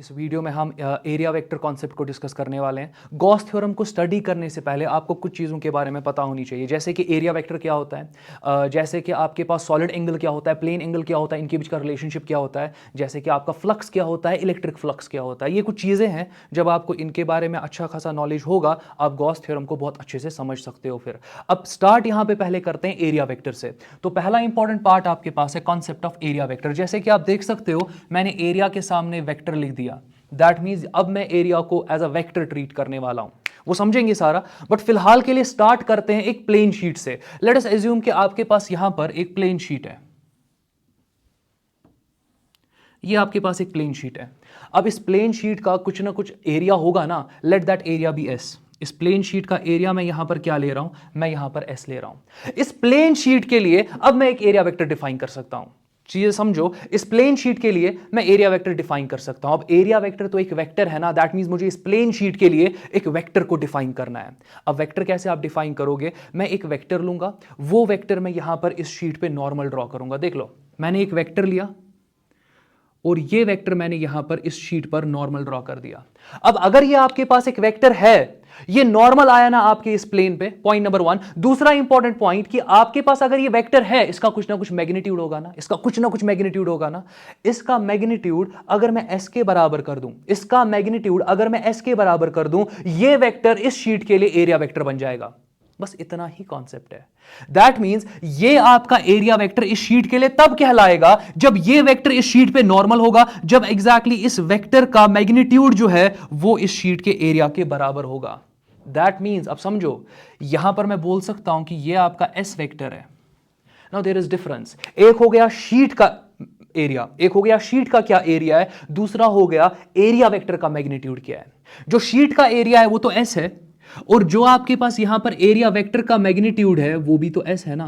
इस वीडियो में हम एरिया वेक्टर कॉन्सेप्ट को डिस्कस करने वाले हैं। गॉस थ्योरम को स्टडी करने से पहले आपको कुछ चीज़ों के बारे में पता होनी चाहिए, जैसे कि एरिया वेक्टर क्या होता है, जैसे कि आपके पास सॉलिड एंगल क्या होता है, प्लेन एंगल क्या होता है, इनके बीच का रिलेशनशिप क्या होता है, जैसे कि आपका फ्लक्स क्या होता है, इलेक्ट्रिक फ्लक्स क्या होता है। ये कुछ चीज़ें हैं, जब आपको इनके बारे में अच्छा खासा नॉलेज होगा आप गॉस थ्योरम को बहुत अच्छे से समझ सकते हो। फिर अब स्टार्ट यहाँ पे पहले करते हैं एरिया वेक्टर से। तो पहला इंपॉर्टेंट पार्ट आपके पास है कॉन्सेप्ट ऑफ एरिया वेक्टर। जैसे कि आप देख सकते हो मैंने एरिया के सामने वेक्टर लिख दिया, दैट मीन्स अब मैं एरिया को एज अ वेक्टर ट्रीट करने वाला हूं, वो समझेंगे सारा। बट फिलहाल के लिए स्टार्ट करते हैं एक प्लेन शीट से। लेट अस एज्यूम कि आपके पास यहां पर एक प्लेन शीट है, ये आपके पास एक प्लेन शीट है। अब इस प्लेन शीट का कुछ ना कुछ एरिया होगा ना, let that area be S. इस प्लेन शीट का एरिया मैं यहां पर क्या ले रहा हूं, मैं यहां पर एस ले रहा हूं। इस प्लेन शीट के लिए अब मैं एक एरिया वेक्टर डिफाइन कर सकता हूं। चीजें समझो, इस प्लेन शीट के लिए मैं एरिया वेक्टर डिफाइन कर सकता हूं। अब एरिया वेक्टर तो एक वेक्टर है ना, दैट मींस मुझे इस प्लेन शीट के लिए एक वेक्टर को डिफाइन करना है। अब वेक्टर कैसे आप डिफाइन करोगे, मैं एक वेक्टर लूंगा, वो वेक्टर मैं यहां पर इस शीट पे नॉर्मल ड्रॉ करूंगा। देख लो, मैंने एक वेक्टर लिया और ये वेक्टर मैंने यहां पर इस शीट पर नॉर्मल ड्रॉ कर दिया। अब अगर ये आपके पास एक वेक्टर है, ये नॉर्मल आया ना आपके इस प्लेन पे, पॉइंट नंबर 1। दूसरा इंपॉर्टेंट पॉइंट कि आपके पास अगर ये वेक्टर है, इसका कुछ ना कुछ मैग्नीट्यूड होगा ना, इसका कुछ ना कुछ मैग्नीट्यूड होगा ना। इसका मैग्नीट्यूड अगर मैं एस के बराबर कर दूं, इसका मैग्नीट्यूड अगर मैं एस के बराबर कर दूं, ये वेक्टर इस शीट के लिए एरिया वेक्टर बन जाएगा। बस इतना ही कॉन्सेप्ट है। दैट मींस ये आपका एरिया वेक्टर इस शीट के लिए तब कहलाएगा जब ये वेक्टर इस शीट पे नॉर्मल होगा, जब एग्जैक्टली इस वेक्टर का मैग्नीट्यूड जो है वो इस शीट के एरिया के बराबर होगा। दैट मींस अब समझो, यहां पर मैं बोल सकता हूं कि ये आपका एस वेक्टर है। नाउ देयर इज डिफरेंस, एक हो गया शीट का एरिया, एक हो गया शीट का क्या एरिया है, दूसरा हो गया एरिया वेक्टर का मैग्नीट्यूड क्या है। जो शीट का एरिया है वो तो एस है, और जो आपके पास यहां पर एरिया वेक्टर का मैग्नीट्यूड है वो भी तो एस है ना।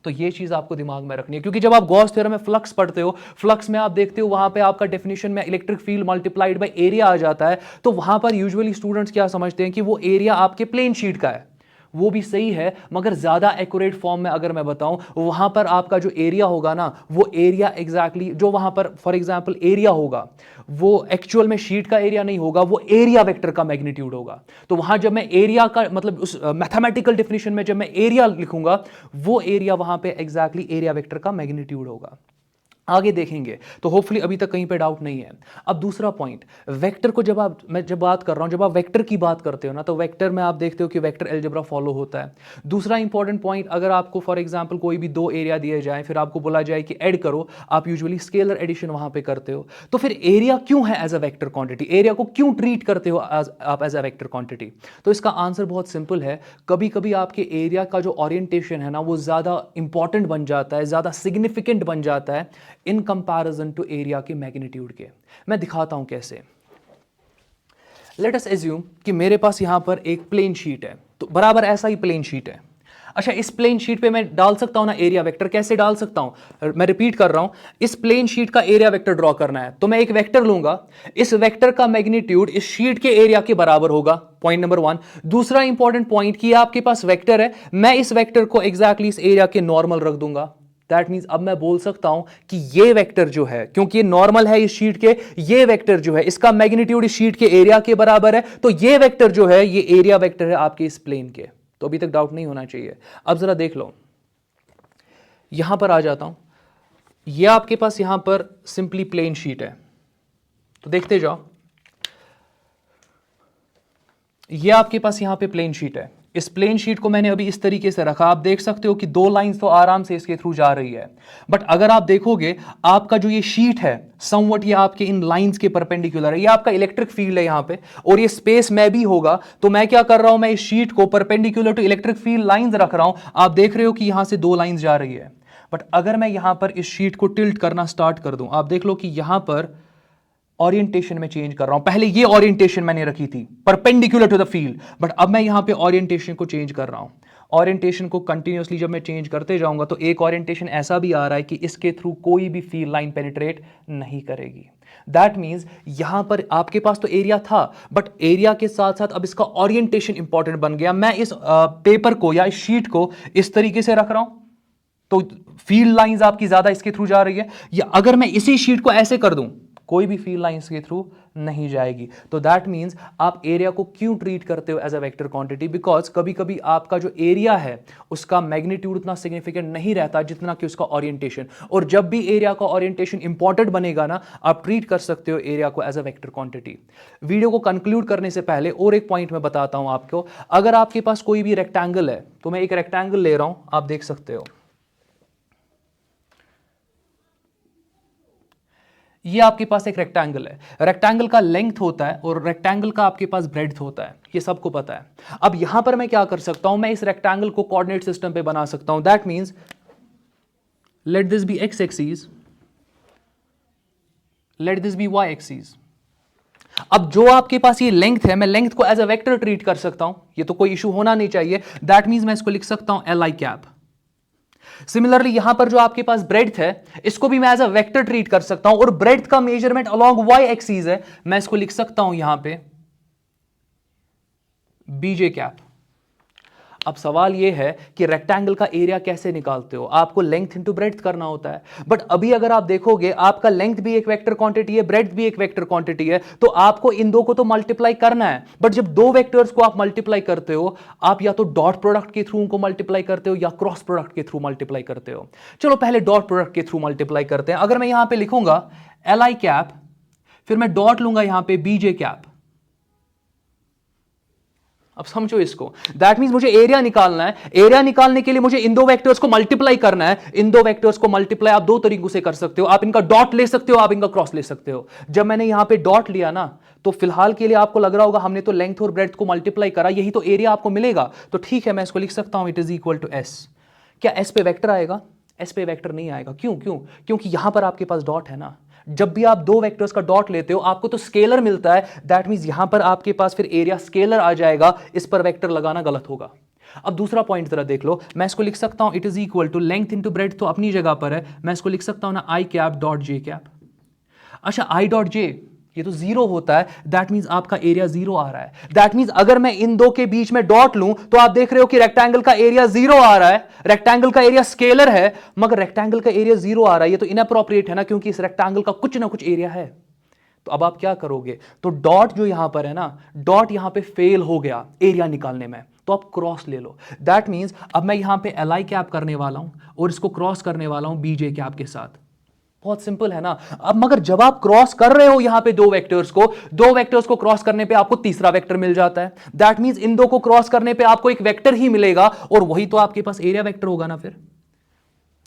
तो ये चीज आपको दिमाग में रखनी है, क्योंकि जब आप गॉस थ्योरम में फ्लक्स पढ़ते हो, फ्लक्स में आप देखते हो वहां पे आपका डेफिनेशन में electric field multiplied by area आ जाता है। तो वहां पर यूजुअली स्टूडेंट्स क्या समझते हैं कि वो एरिया आपके प्लेन शीट का है। वो भी सही है, मगर ज्यादा एक्यूरेट फॉर्म में अगर मैं बताऊं, वहां पर आपका जो एरिया होगा ना, वो एरिया एग्जैक्टली जो वहां पर फॉर एग्जांपल एरिया होगा, वो एक्चुअल में शीट का एरिया नहीं होगा, वो एरिया वेक्टर का मैग्नीट्यूड होगा। तो वहां जब मैं एरिया का मतलब उस मैथमेटिकल डेफिनेशन में जब मैं एरिया लिखूंगा, वो एरिया वहां पे एग्जैक्टली एरिया वेक्टर का मैग्नीट्यूड होगा। आगे देखेंगे, तो होपफुली अभी तक कहीं पे डाउट नहीं है। अब दूसरा पॉइंट, वेक्टर को मैं जब बात कर रहा हूं, जब आप वेक्टर की बात करते हो ना, तो वेक्टर में आप देखते हो कि वेक्टर अलजेब्रा फॉलो होता है। दूसरा इंपॉर्टेंट पॉइंट, अगर आपको फॉर एग्जांपल कोई भी दो एरिया दिए जाए, फिर आपको बोला जाए कि ऐड करो, आप यूजुअली स्केलर एडिशन वहां पे करते हो। तो फिर एरिया क्यों है as a vector quantity, area को क्यों ट्रीट करते हो आप एज अ वेक्टर क्वांटिटी? तो इसका आंसर बहुत सिंपल है। कभी कभी आपके एरिया का जो ओरिएंटेशन है ना, वो ज्यादा इंपॉर्टेंट बन जाता है, ज्यादा सिग्निफिकेंट बन जाता है इन कंपैरिजन टू एरिया के मैग्नीट्यूड के। मैं दिखाता हूं कैसे। लेट अस एज्यूम कि मेरे पास यहां पर एक प्लेन शीट है, तो बराबर ऐसा ही प्लेन शीट है। अच्छा, इस प्लेन शीट पे मैं डाल सकता हूं ना एरिया वेक्टर, कैसे डाल सकता हूं? मैं रिपीट कर रहा हूं, इस प्लेन शीट का एरिया वेक्टर ड्रॉ करना है, तो मैं एक वेक्टर लूंगा, इस वेक्टर का मैग्नीट्यूड इस शीट के एरिया के बराबर होगा, पॉइंट नंबर 1। दूसरा इंपॉर्टेंट पॉइंट कि आपके पास वेक्टर है, मैं इस वेक्टर को एग्जैक्टली इस एरिया के नॉर्मल रख दूंगा। दैट मींस अब मैं बोल सकता हूं कि ये वेक्टर जो है, क्योंकि ये नॉर्मल है इस शीट के, ये वेक्टर जो है इसका मैग्नीट्यूड इस शीट के एरिया के बराबर है, तो ये वेक्टर जो है ये एरिया वेक्टर है आपके इस प्लेन के। तो अभी तक डाउट नहीं होना चाहिए। अब जरा देख लो, यहां पर आ जाता हूं, ये आपके पास यहां पर सिंपली प्लेन शीट है, तो देखते जाओ, ये आपके पास यहां पे प्लेन शीट है। इस प्लेन शीट को मैंने अभी इस तरीके से रखा, आप देख सकते हो कि दो लाइंस तो आराम से इसके थ्रू जा रही है। बट अगर आप देखोगे, आपका जो ये शीट है समवट ये आपके इन लाइंस के परपेंडिकुलर है, ये आपका इलेक्ट्रिक फील्ड है यहां पे, और ये स्पेस में भी होगा। तो मैं क्या कर रहा हूं, मैं इस शीट को perpendicular to electric field lines रख रहा हूं। आप देख रहे हो कि यहां से दो लाइंस जा रही है। बट अगर मैं यहां पर इस शीट को टिल्ट करना स्टार्ट कर दूं, आप देख लो कि यहां पर ओरिएंटेशन में चेंज कर रहा हूं। पहले ये ओरिएंटेशन मैंने रखी थी perpendicular to the field, but अब मैं यहां पे ओरिएंटेशन को चेंज कर रहा हूं। ओरिएंटेशन को कंटिन्यूअसली जब मैं चेंज करते जाऊंगा, तो एक ओरिएंटेशन ऐसा भी आ रहा है कि इसके थ्रू कोई भी फील्ड लाइन पेनिट्रेट नहीं करेगी। दैट मींस यहां पर आपके पास तो एरिया था, बट एरिया के साथ साथ अब इसका ओरिएंटेशन इंपॉर्टेंट बन गया। मैं इस पेपर को या इस शीट को इस तरीके से रख रहा हूं, तो फील्ड लाइंस आपकी ज्यादा इसके थ्रू जा रही है। या अगर मैं इसी शीट को ऐसे कर दूं, कोई भी फील्ड लाइंस के थ्रू नहीं जाएगी। तो दैट मीन्स आप एरिया को क्यों ट्रीट करते हो as a vector quantity, because कभी कभी आपका जो एरिया है उसका मैग्नीट्यूड उतना सिग्निफिकेंट नहीं रहता जितना कि उसका ओरिएंटेशन, और जब भी एरिया का ओरिएंटेशन इंपॉर्टेंट बनेगा ना, आप ट्रीट कर सकते हो एरिया को as a vector quantity. Video को कंक्लूड करने से पहले और एक पॉइंट मैं बताता हूं आपको। अगर आपके पास कोई भी रेक्टेंगल है, तो मैं एक रेक्टेंगल ले रहा हूं, आप देख सकते हो ये आपके पास एक रेक्टेंगल है, रेक्टेंगल का लेंथ होता है और रेक्टेंगल का आपके पास ब्रेड्थ होता है, ये सबको पता है। अब यहां पर मैं क्या कर सकता हूं, मैं इस रेक्टेंगल को कोऑर्डिनेट सिस्टम पे बना सकता हूं। That means let this be X axis, let this be Y axis. अब जो आपके पास ये लेंथ है, मैं लेंथ को एज अ वेक्टर ट्रीट कर सकता हूं, ये तो कोई इशू होना नहीं चाहिए। दैट मींस मैं इसको लिख सकता हूं एल आई कैप। सिमिलरली यहां पर जो आपके पास ब्रेड्थ है, इसको भी मैं एज अ वेक्टर ट्रीट कर सकता हूं, और ब्रेड्थ का मेजरमेंट अलोंग वाई एक्सिस है, मैं इसको लिख सकता हूं यहां पे बीजे कैप। अब सवाल यह है कि रेक्टेंगल का एरिया कैसे निकालते हो, आपको लेंथ इंटू ब्रेड्थ करना होता है। बट अभी अगर आप देखोगे, आपका लेंथ भी एक वेक्टर क्वांटिटी है, ब्रेड्थ भी एक वेक्टर क्वांटिटी है, तो आपको इन दो को तो मल्टीप्लाई करना है। बट जब दो वेक्टर्स को आप मल्टीप्लाई करते हो, आप या तो डॉट प्रोडक्ट के थ्रू उनको मल्टीप्लाई करते हो या क्रॉस प्रोडक्ट के थ्रू मल्टीप्लाई करते हो। चलो पहले डॉट प्रोडक्ट के थ्रू मल्टीप्लाई करते हैं। अगर मैं यहां पे लिखूंगा एल आई कैप, फिर मैं डॉट लूंगा यहां पे बीजे कैप। अब समझो इसको, दैट मींस मुझे एरिया निकालना है। एरिया निकालने के लिए मुझे इन दो वेक्टर्स को मल्टीप्लाई करना है। इन दो वेक्टर्स को मल्टीप्लाई आप दो तरीकों से कर सकते हो, आप इनका डॉट ले सकते हो, आप इनका क्रॉस ले सकते हो। जब मैंने यहां पे डॉट लिया ना, तो फिलहाल के लिए आपको लग रहा होगा हमने तो लेंथ और ब्रेड्थ को मल्टीप्लाई करा, यही तो एरिया आपको मिलेगा। तो ठीक है, मैं इसको लिख सकता हूं it is equal to S. क्या एस पे वेक्टर आएगा? एस पे वेक्टर नहीं आएगा। क्योंकि यहां पर आपके पास डॉट है ना। जब भी आप दो वेक्टर्स का डॉट लेते हो, आपको तो स्केलर मिलता है। दैट मींस यहां पर आपके पास फिर एरिया स्केलर आ जाएगा, इस पर वेक्टर लगाना गलत होगा। अब दूसरा पॉइंट जरा देख लो, मैं इसको लिख सकता हूं it is equal to length into breadth, तो अपनी जगह पर है, मैं इसको लिख सकता हूं ना आई कैप डॉट जे कैप। अच्छा, आई डॉट जे ये तो जीरो होता है, दैट मींस आपका एरिया जीरो आ रहा है। दैट मींस अगर मैं इन दो के बीच में डॉट लूं, तो आप देख रहे हो कि रेक्टेंगल का एरिया जीरो आ रहा है। रेक्टेंगल का एरिया स्केलर है, मगर रेक्टेंगल का एरिया जीरो आ रहा है, ये तो इनअप्रोप्रिएट है ना, क्योंकि इस रेक्टेंगल का कुछ ना कुछ एरिया है। तो अब आप क्या करोगे, तो डॉट जो यहां पर है ना, डॉट यहां पे फेल हो गया एरिया निकालने में, तो आप क्रॉस ले लो। दैट मींस अब मैं यहां पे एल आई कैप करने वाला हूं और इसको क्रॉस करने वाला हूं बीजे कैप के साथ। बहुत सिंपल है ना। अब मगर जब आप क्रॉस कर रहे हो यहां पे दो वेक्टर्स को क्रॉस करने पे आपको तीसरा वेक्टर मिल जाता है। दैट मींस इन दो को क्रॉस करने पे आपको एक वेक्टर ही मिलेगा, और वही तो आपके पास एरिया वेक्टर होगा ना फिर।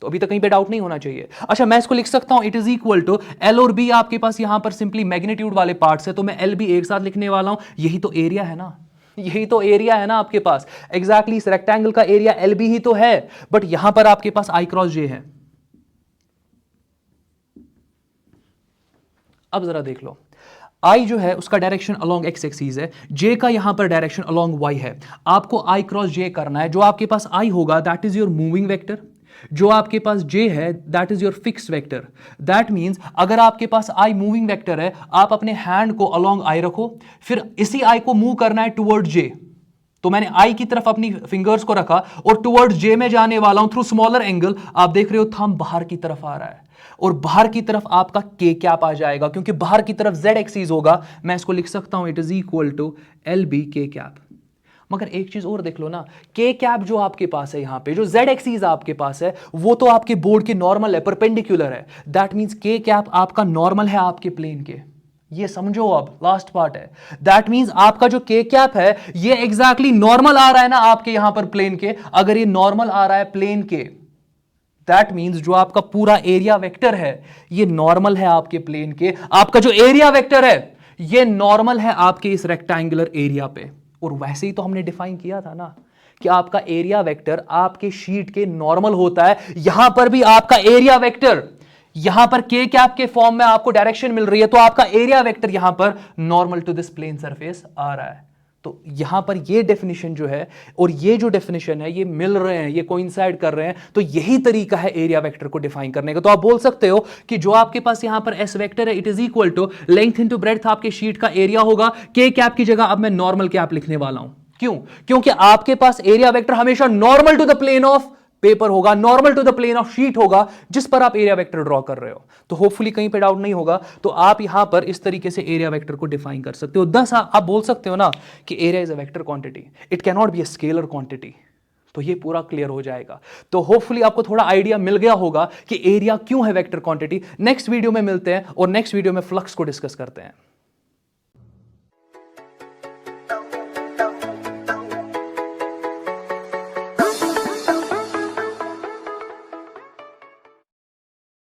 तो अभी तक कहीं पे डाउट नहीं होना चाहिए। अच्छा, मैं इसको लिख सकता हूं it is equal to L और बी आपके पास यहां पर सिंपली मैग्नीट्यूड वाले पार्ट्स है, तो मैं एल बी एक साथ लिखने वाला हूं। यही तो एरिया है ना, यही तो एरिया है ना आपके पास। एग्जैक्टली इस रेक्टेंगल का एरिया एल बी ही तो है, बट यहां पर आपके पास आई क्रॉस जे है। अब जरा देख लो, आई जो है उसका डायरेक्शन अलोंग एक्स एक्सिस है, जे का यहां पर डायरेक्शन अलोंग वाई है। आपको आई क्रॉस जे करना है। जो आपके पास आई होगा that is your moving vector, जो आपके पास जे है that is your fixed vector. That means अगर आपके पास आई मूविंग वेक्टर है, आप अपने हैंड को अलोंग आई रखो, फिर इसी आई को मूव करना है टुवर्ड जे। तो मैंने आई की तरफ अपनी फिंगर्स को रखा और टुवर्ड्स जे में जाने वाला हूं थ्रू स्मॉलर एंगल। आप देख रहे हो थंब बाहर की तरफ आ रहा है, और बाहर की तरफ आपका के कैप आ जाएगा, क्योंकि बाहर की तरफ जेड एक्सिस होगा। मैं इसको लिख सकता हूं it is equal to L B K cap. मगर एक चीज और देख लो ना, के कैप जो आपके पास है यहां पे, जो जेड एक्सिस आपके पास है, वो तो आपके बोर्ड के नॉर्मल है, परपेंडिकुलर है। दैट मींस के कैप आपका नॉर्मल है आपके प्लेन के। ये समझो, अब लास्ट पार्ट है। दैट मींस आपका जो के कैप है ये एग्जैक्टली नॉर्मल आ रहा है ना आपके यहां पर प्लेन के। अगर ये नॉर्मल आ रहा है प्लेन के, दैट मींस जो आपका पूरा एरिया वेक्टर है ये नॉर्मल है आपके प्लेन के। आपका जो एरिया वेक्टर है ये नॉर्मल है आपके इस रेक्टेंगुलर एरिया पे। और वैसे ही तो हमने डिफाइन किया था ना कि आपका एरिया वेक्टर आपके शीट के नॉर्मल होता है। यहां पर भी आपका एरिया वेक्टर यहां पर के कैप के फॉर्म में आपको डायरेक्शन मिल रही है, तो आपका एरिया वेक्टर यहां पर normal to this plane surface आ रहा है। तो यहां पर ये डेफिनेशन जो है और ये जो डेफिनेशन है ये मिल रहे हैं, ये कोइंसाइड कर रहे हैं। तो यही तरीका है एरिया वेक्टर को डिफाइन करने का। तो आप बोल सकते हो कि जो आपके पास यहां पर एस वेक्टर है it is equal to length into breadth आपके शीट का एरिया होगा। के कैप की जगह अब मैं नॉर्मल कैप लिखने वाला हूं। क्यों? क्योंकि आपके पास एरिया वेक्टर हमेशा normal to the plane of paper होगा, normal to the plane of sheet होगा जिस पर आप एरिया वेक्टर ड्रॉ कर रहे हो। तो होपफुली कहीं पे डाउट नहीं होगा। तो आप यहां पर इस तरीके से एरिया वेक्टर को डिफाइन कर सकते हो। दस आप बोल सकते हो ना कि area is a vector quantity, it can not be a scalar quantity. तो ये पूरा क्लियर हो जाएगा। तो होपफुली आपको थोड़ा आइडिया मिल गया होगा कि एरिया क्यों है वेक्टर क्वांटिटी। नेक्स्ट वीडियो में मिलते हैं और नेक्स्ट वीडियो में फ्लक्स को डिस्कस करते हैं।